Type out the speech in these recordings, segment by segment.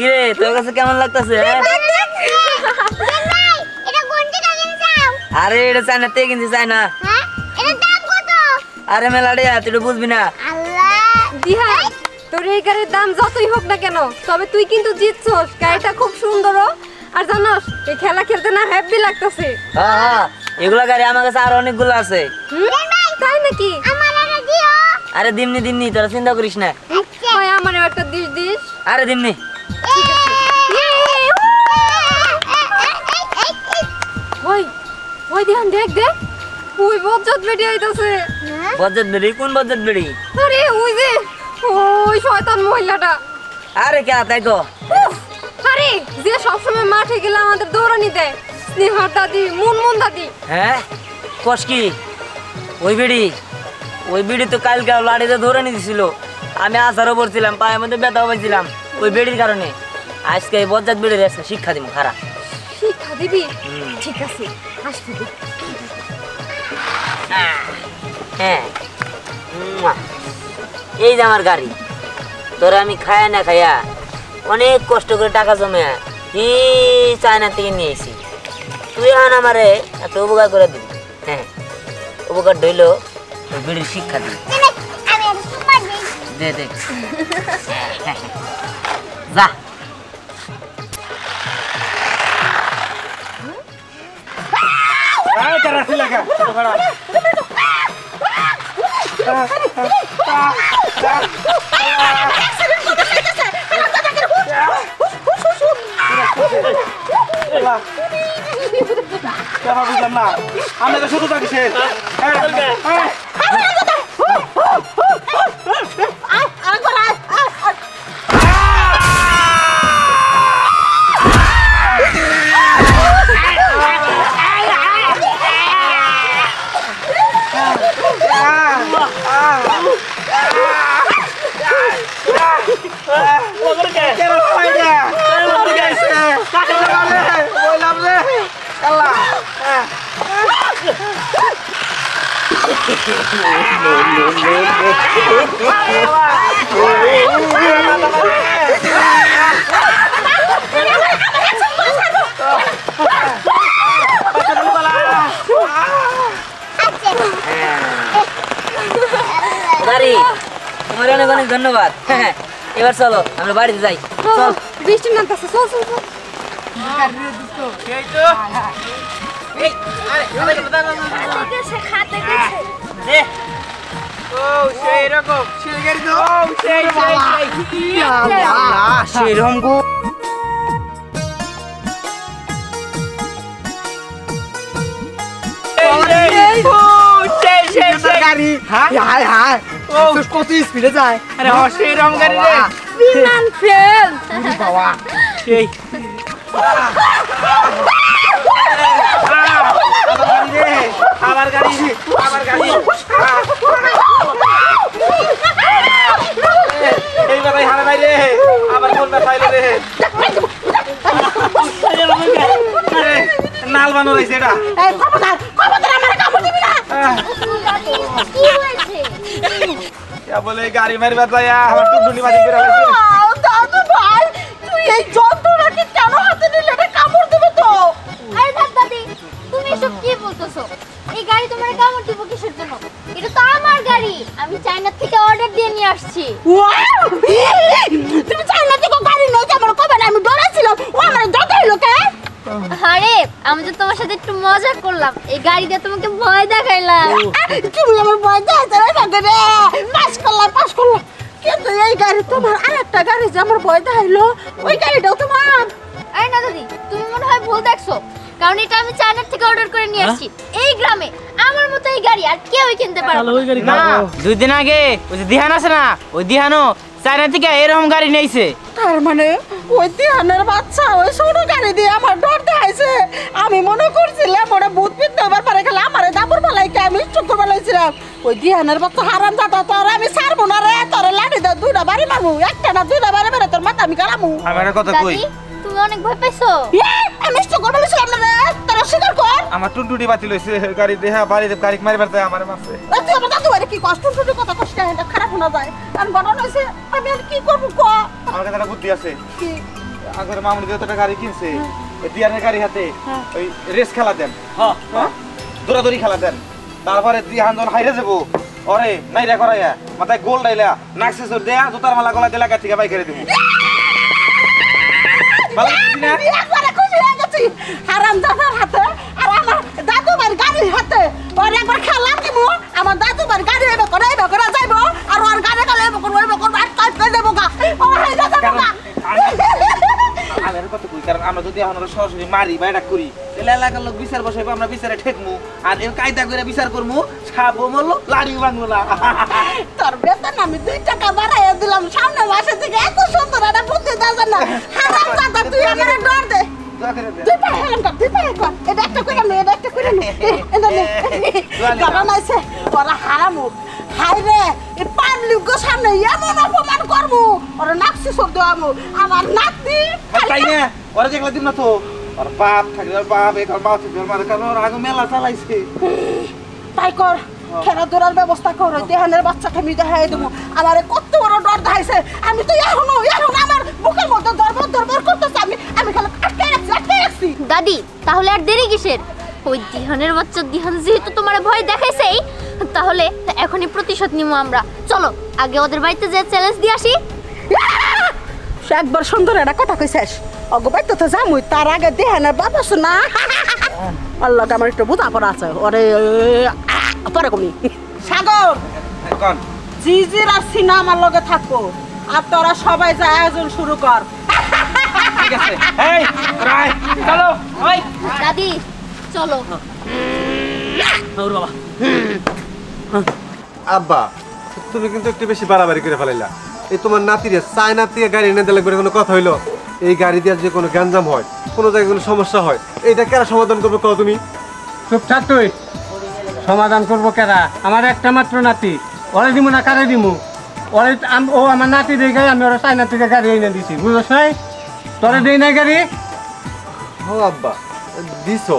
কি রে তোর কাছে কেমন লাগতেছে? আরে এটা চাই না তে কিনছি চাই না। আরে মেলাড়ে তুই তো বুঝবি না। দিহান তোর এই গাড়ির দাম যতই হোক না কেন তবে তুই কিন্তু জিতছস। গাড়িটা খুব সুন্দর আর জানোস এই খেলা খেলতে না হ্যাপি লাগতেছে। হ্যাঁ হ্যাঁ এগুলা গাড়ি আমার কাছে আর অনেকগুলো আছে। তাই নাকি? আরে দিমনি দিমনি তোরা চিন্তা করিস না। ভাই আমার একটা দিস। আরে দিমনি ওই ওই দিহান দেখ ওই বজ্জাত বেড়ি আইতাছে। বজ্জাত বেড়ি? কোন বজ্জাত বেড়ি? আরে ওই যে ওই শয়তান মহিলাটা। আরে কে তাই গো? আরে যে সবসময় মাঠে গেলে আমাদের দৌড়ানি দেয়, স্নেহার দাদি, মুনমুন দাদি। হ্যাঁ কস কি? ওই বেড়ি তো কালকে লাড়িতে দৌড়ানি দিছিল। আমি আসারও পড়ছিলাম, পায়ের মধ্যে ব্যথাও পাইছিলাম ওই বেড়ির কারণে। আজকে এই বজ্জাত বেড়ির একটা শিক্ষা দিব। খারাপ শিক্ষা দিবি? ঠিক আছে আসতে দে। হ্যাঁ এই যে আমার গাড়ি, তোরা আমি খায়া না খায়া অনেক কষ্ট করে টাকা জমে এই চায়না থেকে নিয়ে এসি। তুই এখন আমারে একটা উপকার করে দিবি। হ্যাঁ উপকার ধইল ওই বেড়ির শিক্ষা দিবি। দে দে যা। আমি তো শুধু থাকিস তোমার অনেক অনেক ধন্যবাদ। এবার চলো আমরা বাড়িতে যাই। চল বৃষ্টি নামতেছে, চল চল চল। কত স্পিডে যায়? আরে সেই রকম গাড়ি রে, বিমান ফেল বাবা সেই আবার গাড়ি এই বাবাই হারা ভাই রে, আবার কোন ব্যথা হইলো রে? নাল বানো রইছে এটা। এই খবরদার আমারে কামড় দিবি না। কি হয়েছে? বলে গাড়ি মারবার যায় আমার টুনটুনি বাজি করে লাগছে। দাদু ভাই তুই এই যন্ত্রটাকে কেন হাতে নিলে? এটা কামড় দেবে তো। আরে দাদি তুমি এসব কি বলতেছো? এই গাড়ি তোমার কামড় দিব কিসের জন্য? এটা তো আমার গাড়ি, আমি চায়না থেকে অর্ডার দিয়ে নিয়ে আসছি। তুমি চায়না থেকে গাড়ি নিয়ে আমার কবে না? আমি ডরেছিলাম ও আমার দৌড়াইলো কে? আরে আমি তো তোমার সাথে একটু মজা করলাম, এই গাড়িটা তোমাকে ভয় দেখাইলাম। তুমি আমার ভয় দেখাইছো রে? পাস করলাম কিন্তু এই গাড়ি তোমার। আরেকটা গাড়ি যে আমার ভয় দেখাইলো ওই গাড়িটাও তোমার। আরে না দাদি তুমি মনে হয় ভুল দেখছো, কারণ এটা আমি চায়না থেকে অর্ডার করে নিয়ে আসছি। এই গ্রামে আমার মতো এই গাড়ি আর কেউই কিনতে পারে না। দুই দিন আগে ওই যে দিহান আছে না, ওই দিহানও চায়না থেকে এরকম গাড়ি নিয়েছে। তার মানে ওই দিহানের বাচ্চা ওই ছোট গাড়ি দিয়ে আমার ডর দেখাইছে। আমি মনে করছিলাম ওরা ভূত পিত এবার পারে গেলে আমার দাপুর পালাইকে আমি চক্কর পালাইছিলাম। ওই দিহানের বাচ্চা হারাম দাদা তোর আমি ছাড়বো না রে। তোর লাঠি দে দুইটা বাড়ি মারবো, একটা না দুইটা বাড়ি মেরে তোর মাথা আমি কালামু। আমার কথা কই? দাদি তুমি অনেক ভয় পাইছো? আমি চক্কর পালাইছিলাম না রে, তোরা স্বীকার কর। আমার টুনটুনি বাতি লইছে গাড়ি দেহা বাড়িতে গাড়ি মারবার যায় আমার মারছে। তুই আমার দাদু ভাই কি কষ্ট টুটু কথা কষ্ট এটা খারাপ শোনা যায়। কারণ ঘটনা হয়েছে আমি আর কি করবো ক? আমার কাছে একটা বুদ্ধি আছে। কি? আগের মামুনি যে একটা গাড়ি কিনছে ওই দিয়ানের গাড়ি হাতে ওই রেস খেলা দেন হ্যাঁ দৌড়াদৌড়ি খেলা দেন তারপরে দিহান যখন হাইরে যাবো ওরে নাইরা করাইয়া মাথায় গোল ডাইলা নাকসে সর দেয়া জুতার মালা গলা দিলা গাছ থেকে বাই করে দেবো একবারে খুশি হয়ে গেছি হারাম জাদার হাতে আর আমার দাদু ভাইয়ের গাড়ির হাতে ওর একবার খেলা দিব আমার দাদু ভাইয়ের গাড়ি এবার করে যাইব আর ওর গাড়ি গেলে এবার করবো আর কাজ করে দেবো গা ও হাই যাবো গা আমি আর কত কই কারণ আমরা যদি এখন সরাসরি মারি বাইরা করি তাহলে এলাকার লোক বিচার বসাইবো আমরা বিচারে ঠেকমু আর এই কায়দা করে বিচার করমু ছাবো মরলো লাড়ি ভাঙলো না তোর বেতন আমি 2 টাকা বাড়াইয়া দিলাম সামনে মাসে থেকে এত সুন্দর একটা বুদ্ধি দাও না হারাম জাদা তুই আমারে ডর দে তুই পায়ে হেলাম কর তুই পায়ে কর এটা একটা করে নে এটা একটা করে নে এটা নে কারণ আছে ওরা হারামু হাই রে এই পাবলিক গো সামনে এমন অপমান করমু ওরা নাকসি সব দেওয়ামু আমার নাতি তাই না ওরা যেগুলা দিন না তো আর বাপ থাকলে আর বাপ এখন বাপ থাকলে মানে কারণ ওরা আগে মেলা চালাইছে তাই কর খেলাধুলার ব্যবস্থা কর দেহানের বাচ্চাকে আমি দেখাই দেবো আমার কত বড় ডর দেখাইছে আমি তো এখন আমার বুকের মধ্যে দরবার করতেছে আমি খালি আটকে রাখছি দাদি তাহলে আর দেরি কিসের ওই দিহানের বাচ্চা দিহান যেহেতু তোমার ভয় দেখাইছেই তাহলে এখনই প্রতিশোধ নিব আমরা চলো আগে ওদের বাড়িতে যে চ্যালেঞ্জ দিয়ে আসি সে একবার সুন্দর একটা কথা কইছিস অগবাই তো যামুই তার আগে দেহানের বাবা শোনা আল্লাহ আমার একটু বুঝা পড়া আছে ওরে পরে কমি সাগর কোন জিজির আর সিনা আমার লগে থাকবো আর তোরা সবাই যা আয়োজন শুরু কর ঠিক আছে এই রাই চলো ওই দাদি চলো ওর বাবা আব্বা তুমি কিন্তু একটু বেশি বাড়াবাড়ি করে ফেলাইলা এই তোমার নাতিরে চায়না থেকে গাড়ি এনে দিলে কোনো কথা হইলো এই গাড়ি দিয়ে যে কোনো গ্যাঞ্জাম হয় কোনো জায়গায় কোনো সমস্যা হয় এইটা কেন সমাধান করবে কও তুমি চুপ থাক তুই সমাধান করবো কেরা আমার একটা মাত্র নাতি ওরে দিমু না কারে দিমু ওরে ও আমার নাতি দেখে আমি ওরা চায়না থেকে গাড়ি এনে দিছি বুঝছ নাই তোরে দিই নাই গাড়ি ও আব্বা দিছো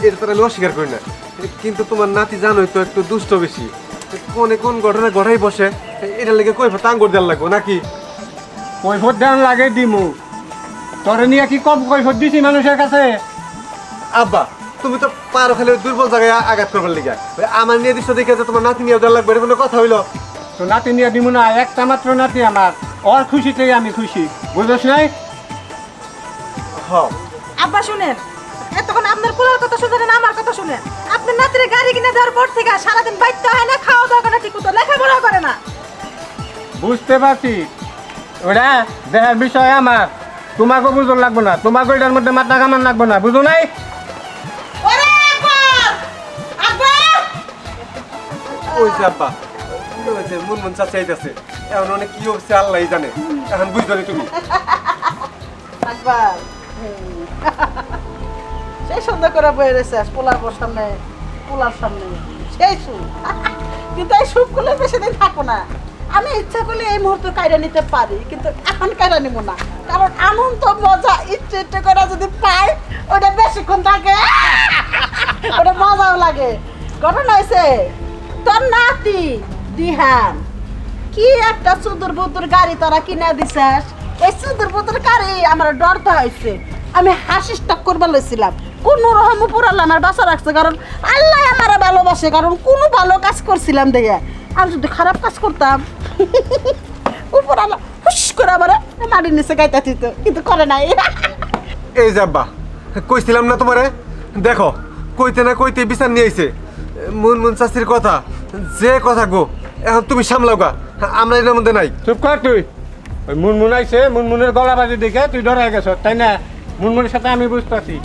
এর তো আমি অস্বীকার করি না কিন্তু তোমার নাতি জানোই তো একটু দুষ্ট বেশি কোন ঘটনা ঘটাই বসে এটা লেগে কই টাঙ্গর দেওয়ার লাগবো নাকি কৈফত দেওয়ার লাগে দিমু তোরে নিয়ে কি কম কৈফত দিছি মানুষের কাছে আব্বা তুমি তো পারো খালি দুর্বল জায়গায় আঘাত করবার লিগা আমার নিয়ে দৃশ্য দেখে যে তোমার নাতি নিয়ে দেওয়ার লাগবে এটা কোনো কথা হইলো তো নাতি নিয়ে দিমু না একটা মাত্র নাতি আমার ওর খুশিতেই আমি খুশি বুঝছ নাই হ আব্বা শুনেন এতক্ষণ আপনার পোলার কথা শুনেন আমার কথা শুনেন আপনার নাতির গাড়ি কিনে দেওয়ার পর থেকে সারাদিন বাইতে হয় না খাওয়া দাওয়া করে ঠিক মতো লেখাপড়া করে না বুঝতে পারছি ওটা দেহের বিষয় আমার তোমাকে বুঝন লাগবো না তোমাকে এটার মধ্যে মাথা কামান লাগবো না বুঝো নাই ওই যে আব্বা ওই যে মন চাচা আইতাছে এখন অনেক কি হচ্ছে আল্লাহই জানে এখন বুঝছো না তুমি আকবর সেই সুন্দর করে বয়ে রয়েছে পোলার সামনে পোলার সামনে সেই সুখ কিন্তু এই সুখগুলো বেশি দিন থাকবো না আমি ইচ্ছা করলে এই মুহূর্তে কায়রা নিতে পারি কিন্তু এখন কায়রা নিব না কারণ আনন্দ মজা ইচ্ছে করে যদি পাই ওটা বেশিক্ষণ থাকে ওটা মজাও লাগে ঘটনা হয়েছে তোর নাতি দিহান কি একটা সুদূর বুদুর গাড়ি তোরা কিনে দিছিস এই সুদূর বুদুর গাড়ি আমার ডরতে হয়েছে আমি হাসি স্টক করবার লইছিলাম কোন রকম উপর আল্লাহ আমার বাসা রাখছে কারণ আল্লাহ আমার ভালোবাসে কারণ কোনো ভালো কাজ করছিলাম দেখে আর যদি খারাপ কাজ করতাম উপর আল্লাহ হুস করে আমার মাটির নিচে গাইতে দিত কিন্তু করে নাই এই যে আব্বা কইছিলাম না তোমারে দেখো কইতে না কইতে বিচার নিয়ে আইছে মন চাষির কথা যে কথা গো এখন তুমি সামলাও গা আমরা এর মধ্যে নাই চুপ কর তুই ওই মুনমুন আইছে মুনমুনের গলা বাজি দেখে তুই ডরাই গেছ তাই না মুনমুনের সাথে আমি বুঝতেছি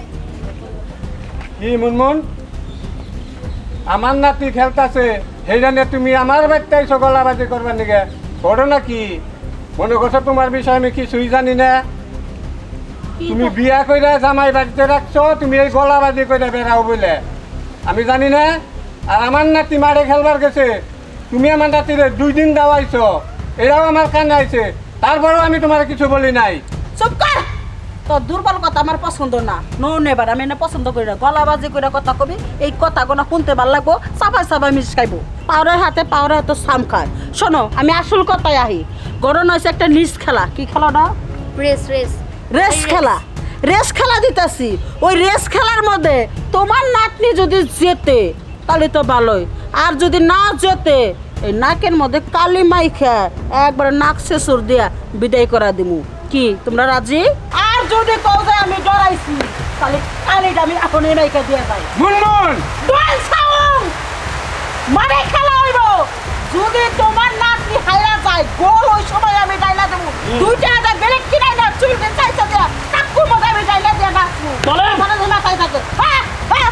কি মুনমুন আমার নাতি খেলতেছে সেই জন্য তুমি আমার বাড়িতে আইছো গলা বাজি করবার দিকে ঘটনা কি মনে করছো তোমার বিষয়ে আমি কিছুই জানি না তুমি বিয়া কইরা জামাই বাড়িতে রাখছো তুমি এই গলা বাজি কইরা বেড়াও বলে আমি জানি না আর আমার নাতি মারে খেলবার গেছে তুমি আমার নাতিরে 2 দিন দাওয়াইছো এরাও আমার কানে আইছে তারপরেও আমি তোমার কিছু বলি নাই চুপ কর তোর দুর্বল কথা আমার পছন্দ না নো নেবার আমি না পছন্দ করি না গলাবাজি করে কথা কবি এই কথাগুলো শুনতে ভালো লাগবো চাপাই চাপাই মিস খাইবো পাউরের হাতে সাম খায় শোনো আমি আসল কথায় আহি গরম হয়েছে একটা নিজ খেলা কি খেলাটা রেস রেস রেস খেলা দিতেছি। ওই রেস খেলার মধ্যে তোমার নাতনি যদি জেতে তাহলে তো ভালোই, আর যদি না জেতে এই নাকের মধ্যে কালি মাইখা একবার নাক শেষর দিয়া বিদায় করা দিমু। কি তোমরা রাজি? আর যদি কও যে আমি ডরাইছি তাহলে কালিটা আমি এখন এই মাইখা দিয়া যাই। মুনমুন ডল সাউন্ড মানে খেলা হইব। যদি তোমার নাতনি হাইরা যায় গোল, ওই সময় আমি ডাইলা দেবো। দুইটা আদা বেলেগ কিনাই না চুলকে চাইছে দিয়া কাকু মতো আমি ডাইলা দিয়া নাচবো। বলে মনে হয় মাথায় থাকে। হ্যাঁ হ্যাঁ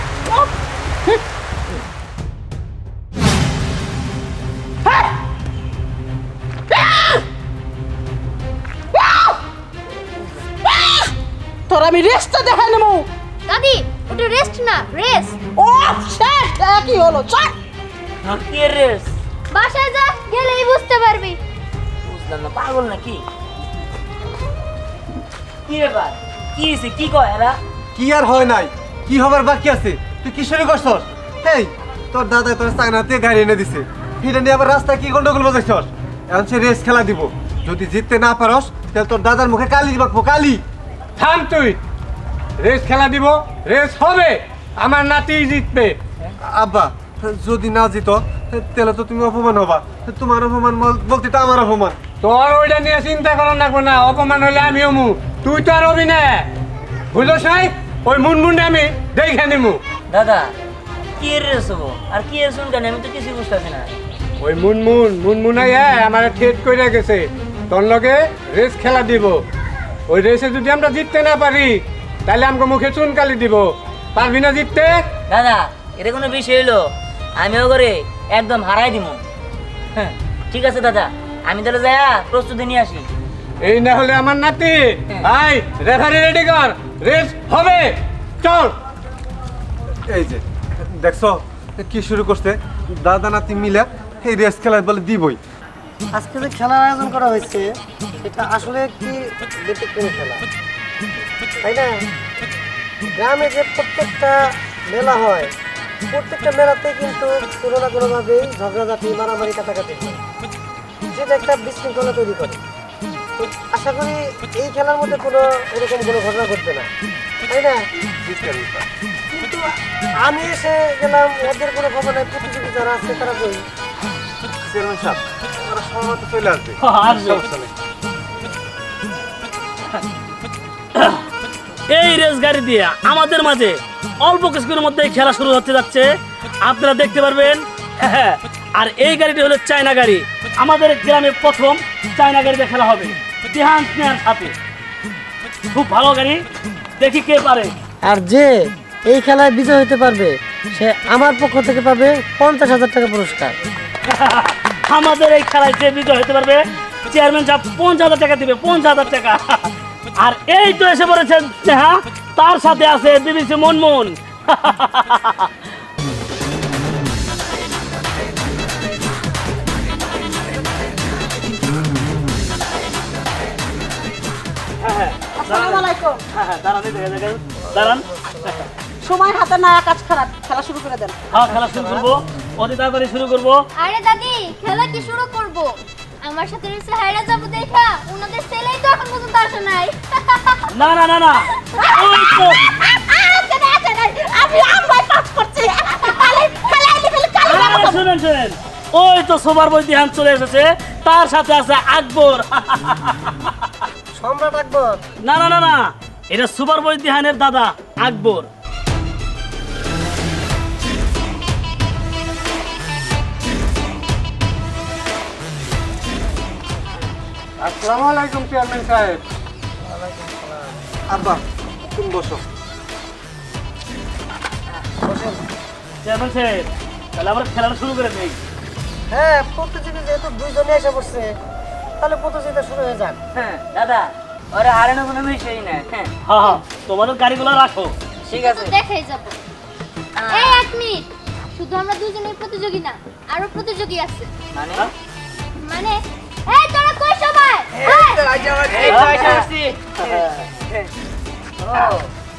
তোর আমি রেস্টটা দেখাই নেবো। দাদি ওটা রেস্ট না রেস। ও শেট কি হলো? চল কি রেস? বাসায় যা, গেলেই বুঝতে পারবি। বুঝলাম না, পাগল নাকি? কি ব্যাপার? কি হয়েছে? কি কয় এরা? কি আর হয় নাই, কি হবার বাকি আছে? তুই কি শুরু করছস? এই তোর দাদা তোর চাকনাতে গাড়ি এনে দিছে, ফিরে নিয়ে আবার রাস্তায় কি গন্ডগোল বাজাইছস? এখন সে রেস খেলা দিব, যদি জিততে না পারস তাহলে তোর দাদার মুখে কালি দিবাকবো, কালি। থাম তুই। রেস খেলা দিব, রেস হবে, আমার নাতি জিতবে। আব্বা যদি না জিত তাহলে তো তুমি অপমান হবা। তোমার অপমান বলতে তো আমার অপমান। তোর ওইটা নিয়ে চিন্তা করা লাগবো না, অপমান হলে আমি হমু, তুই তো আর হবি না। বুঝছ নাই? ওই মুনমুনে আমি দেখে নিমু। দাদা কি রেস হবো? আর কি রেস শুনকানি? আমি তো কিছু বুঝতেছি না। ওই মুনমুনাই আমার ঠেট করে গেছে, তোর লগে রেস খেলা দিব। ওই রেসে যদি আমরা জিততে না পারি তাহলে আমাকে মুখে চুনকালি দিব। পারবি না জিততে? দাদা এটা কোনো বিষয় হইলো? আমিও করে একদম হারাই দিব। হ্যাঁ ঠিক আছে দাদা, আমি তাহলে যাইয়া প্রস্তুতি নিয়ে আসি। এই না হলে আমার নাতি। আই রেফারি রেডি কর, রেস হবে, চল। এই যে দেখছো কি শুরু করছে, দাদা নাতি মিলে এই রেস খেলায় বলে দিবই। আজকে যে খেলার আয়োজন করা হয়েছে এটা আসলে একটি ব্যতিক্রমী খেলা, তাই না? গ্রামে যে প্রত্যেকটা মেলা হয়, প্রত্যেকটা মেলাতে কিন্তু কোনো না কোনোভাবেই ঝগড়াঝাটি, মারামারি, কাটাকাটি হয়, যেটা একটা বিশৃঙ্খলা তৈরি করে। তো আশা করি এই খেলার মধ্যে এরকম কোনো ঘটনা ঘটবে না, তাই না? কিন্তু আমি এসে গেলাম, ওদের কোনো খবর নাই, প্রতিযোগী যারা আছে তারা কই? চেয়ারম্যান সাহেব ওরা সময় তো চলে আসবে। সমস্যা নেই। এই রেস গাড়ি দিয়ে আমাদের মাঝে অল্প কিছুক্ষণের মধ্যে খেলা শুরু হতে যাচ্ছে, আপনারা দেখতে পারবেন। হ্যাঁ, আর এই গাড়িটি হলো চায়না গাড়ি। আমাদের গ্রামে প্রথম চায়না গাড়িতে খেলা হবে দিহান স্নেহার সাথে। খুব ভালো গাড়ি, দেখি কে পারে। আর যে এই খেলায় বিজয় হতে পারবে সে আমার পক্ষ থেকে পাবে 50,000 টাকা পুরস্কার। আমাদের এই খেলায় যে বিজয় হতে পারবে চেয়ারম্যান সাহেব 50,000 টাকা দিবে, 50,000 টাকা। আর এই তো এসে পড়েছেন স্নেহা, তার সাথে আছে বিবিসি মুনমুন। আসসালামু আলাইকুম। দাঁড়ান, সময় হাতে না, কাজ খারাপ, খেলা শুরু করে দেন। হ্যাঁ খেলা শুরু করবো, অতি তাড়াতাড়ি শুরু করবো। আরে দাদি খেলা কি শুরু করব? আমার সাথে রেসে হাইরা যাবো দেখা, ওনাদের ছেলেই তো এখন পর্যন্ত আসে নাই। না না না না, ওই তো আমি আমরাই কাজ করছি। শুনেন শুনেন, ওই তো সবার বই দিহান চলে এসেছে, তার সাথে আছে আকবর। সম্রাট আকবর? না না না না, এটা সুপার বই দিহানের দাদা আকবর। আসসালামু আলাইকুম চেয়ারম্যান সাহেব। আব্বা তুমি বসো। চেয়ারম্যান সাহেব, তাহলে আমরা খেলাটা শুরু করে নেই। হ্যাঁ, প্রতিযোগী যেহেতু দুইজনে এসে পড়ছে তাহলে প্রতিযোগিতা শুরু হয়ে যাক। হ্যাঁ দাদা, ওরা হারানো কোনো বিষয়ই না। হ্যাঁ হ্যাঁ হ্যাঁ, তোমাদের গাড়িগুলো রাখো। ঠিক আছে, দেখাই যাব। এই এক মিনিট, শুধু আমরা দুজনেই প্রতিযোগী না, আরো প্রতিযোগী আছে। মানে মানে এই তোরা কই সবাই? ও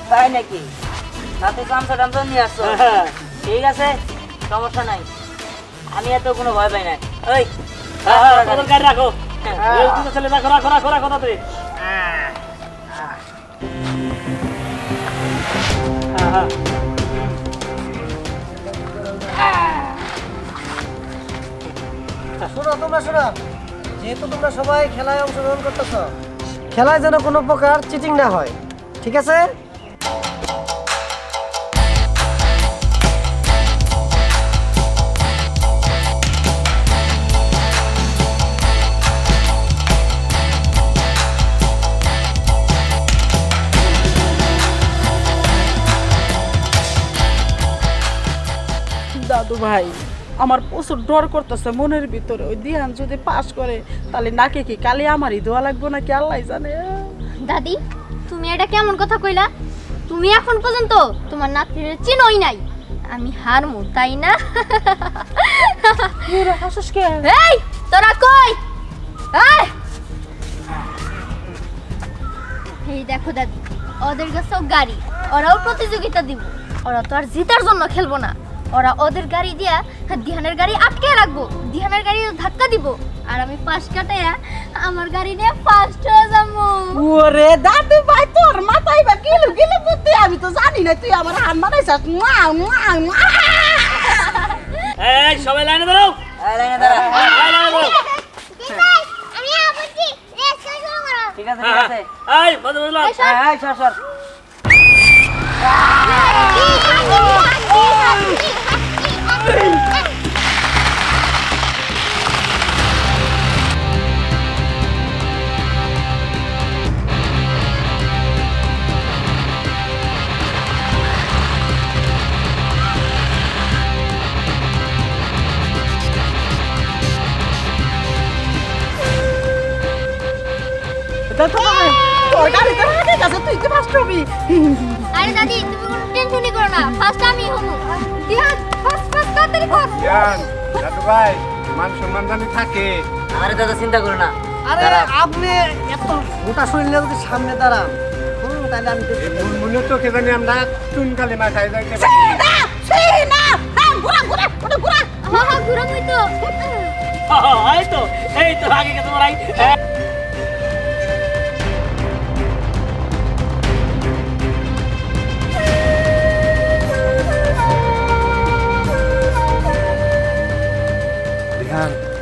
তাই নাকি? সাথে গামছা টামছা নিয়ে আসছো? ঠিক আছে, সমস্যা নাই, আমি এত কোনো ভয় পাই না। ওই তোমাদের গাড়ি রাখো, ছেলে রাখো রাখো রাখো রাখো তাড়াতাড়ি। হ্যাঁ শোনো তোমরা শোনো, যেহেতু তোমরা সবাই খেলায় অংশগ্রহণ করতেছ, খেলায় যেন কোনো প্রকার চিটিং না হয়, ঠিক আছে? দাদু ভাই, আমার প্রচুর ডর করতেছে মনের ভিতরে। ওই দিহান যদি পাস করে তাহলে নাকে কি কালি আমারই দোয়া লাগবে নাকি আল্লাহ জানে। দাদি, তুমি এটা কেমন কথা কইলা? তুমি এখন পর্যন্ত তোমার নাতির চিনোই নাই। আমি হারমু, তাই না? এই তোরা কই? এই দেখো দাদি, ওদের কাছেও গাড়ি, ওরাও প্রতিযোগিতা দিব। ওরা তো আর জিতার জন্য খেলবো না, ওরা ওদের গাড়ি দিয়া দিহানের গাড়ি আটকে রাখবো, দিহানের গাড়ি ধাক্কা দিব, আর আমি পাশ কাটাইয়া আমার গাড়ি নিয়ে ফার্স্ট হয়ে যাবো। ওরে দাদু ভাই, তোর মাথায় বা কিলো কিলো বুদ্ধি, আমি তো জানি না তুই আমার হান মানাইছিস। এই সবাই লাইনে দাঁড়াও, লাইনে দাঁড়া। আমি আবুজি রেস শুরু করো। ঠিক আছে ঠিক আছে। এই বদলাও, এই সর সর। তোর গাড়িতে হাতে গেছে, তুই কি ফার্স্ট হবি? আরে দাদি, তুমি কোনো টেনশনই করো না, ফার্স্ট আমি হবো। দিহান ফার্স্ট তাড়াতাড়ি কর। জান দাদু ভাই, মান সম্মান জানি থাকে। আরে দাদা চিন্তা করো না। আরে আপনি এত মোটা শরীরে যদি সামনে দাঁড়ান, তাহলে আমি এই মুনমুনে চোখে জানি আমরা চুনকালি মাথায় যাইতে পারি। হ্যাঁ হ্যাঁ, ঘুরামই তো। এই তো আগে কে তোমার আই।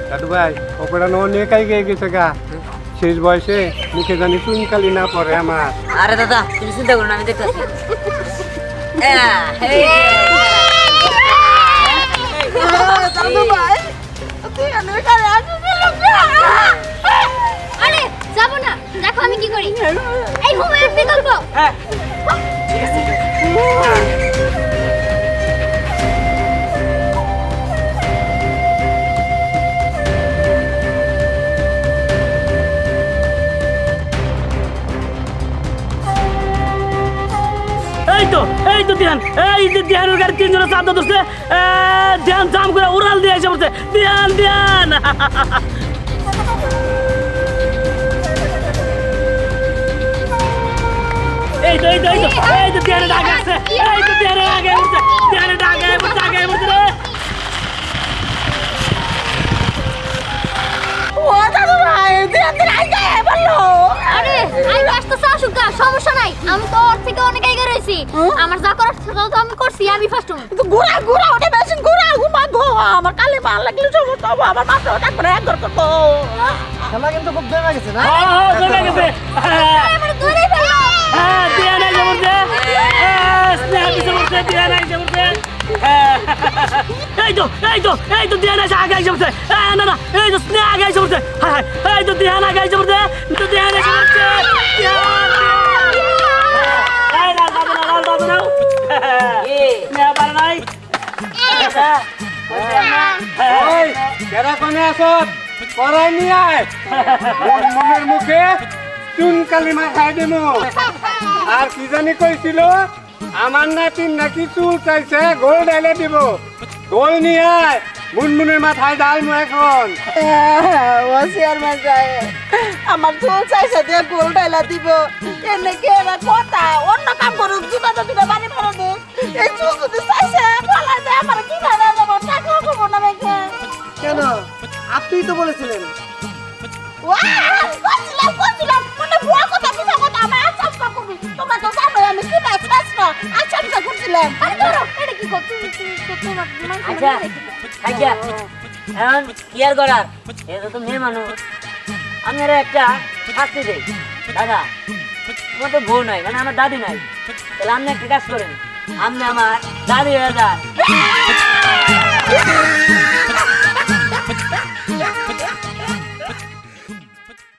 দাদু ভাই, অপরানো অনেক আগে গেছে গা, শেষ বয়সে মুখে জানি চুনকালি না পড়ে আমার। আরে দাদা তুমি চিন্তা করো না, আমি দেখতেছি। দাদু ভাই, তুই আমার গাড়ি আসিস। আরে যাবো না, দেখো আমি কি করি। এই হোমের বিকল্প। হ্যাঁ এই তো ধ্যান, এই যে ধ্যানের গাড়ি তিনজনের চাঁদা ধরছে, ধ্যান জাম করে উড়াল দিয়ে এসে পড়ছে। ধ্যান ধ্যান এই তো ধ্যানে ডাকে আসছে, এই তো ধ্যানে আগে উঠছে, ধ্যানে ডাকে আগে উঠছে রে। ও দাদু ভাই, দিহান আগে বললো। আরে আমি আসতেছি, আসুক গা, সমস্যা নাই। আমি তো ওর থেকে অনেক আগে রয়েছি। আমার যা করার সেটাও তো আমি করছি, আমি ফার্স্ট হবো। ঘুরা ওটা মেশিন ঘুরা, ঘুমা ঘো, আমার কালে ভালো লাগলে সমস্যা হবো, আমার মাথাও তারপরে একবার করবো। খেলা কিন্তু খুব জমে গেছে না? হ্যাঁ জমে গেছে। আমার ধরে ফেলো। হ্যাঁ ধ্যান আইসে পড়ছে, স্নেহা পিছে পড়ছে, ধ্যান আইসে পড়ছে। এই তো ধ্যান আইসে আগে আইসে পড়ছে। না এই তো স্নেহা আগে আইসে পড়ছে। এই তো ধ্যান আগে আইসে পড়ছে, তো ধ্যান আইসে পড়ছে। লাল দাও নাও, স্নেহা পারে নাই। ওই কেরা কোনে আসত পড়াই নিয়ে আয়, মনের মুখে চুনকালি মাথায় দিমু। আর কি জানি কইছিল, আমার নাতির নাকি চুল চাইছে, গোল ডাইলে দিব। গোল নিয়ে আয়, মুনমুনের মাথায় ডালমু এখন। ও চেয়ারম্যান সাহেব, আমার চুল চাইছে দিয়ে গোল ডাইলা দিব, এনে কি এরা কথা? অন্য কাম করুক, জুতা দুটা বাড়ি ফেলে দিক। এই চুল যদি চাইছে বলা যায়, আমার কি ভাড়া দেবো, টাকা করবো না মেঘে। কেন? আপনিই তো বলেছিলেন। করছিলাম, মানে ভুয়া কথা, মিথ্যা কথা, আমার আসাম করবি। তোমরা তো জানো দেখো তুমি তোমার আচ্ছা আচ্ছা এখন কি আর করার এটা তো মেয়ে মানুষ আমি আরো একটা শাস্তি দেই দাদা তোমার তো বউ নাই মানে আমার দাদি নাই তাহলে আপনি একটা কাজ করেন আপনি আমার দাদি হয়ে যান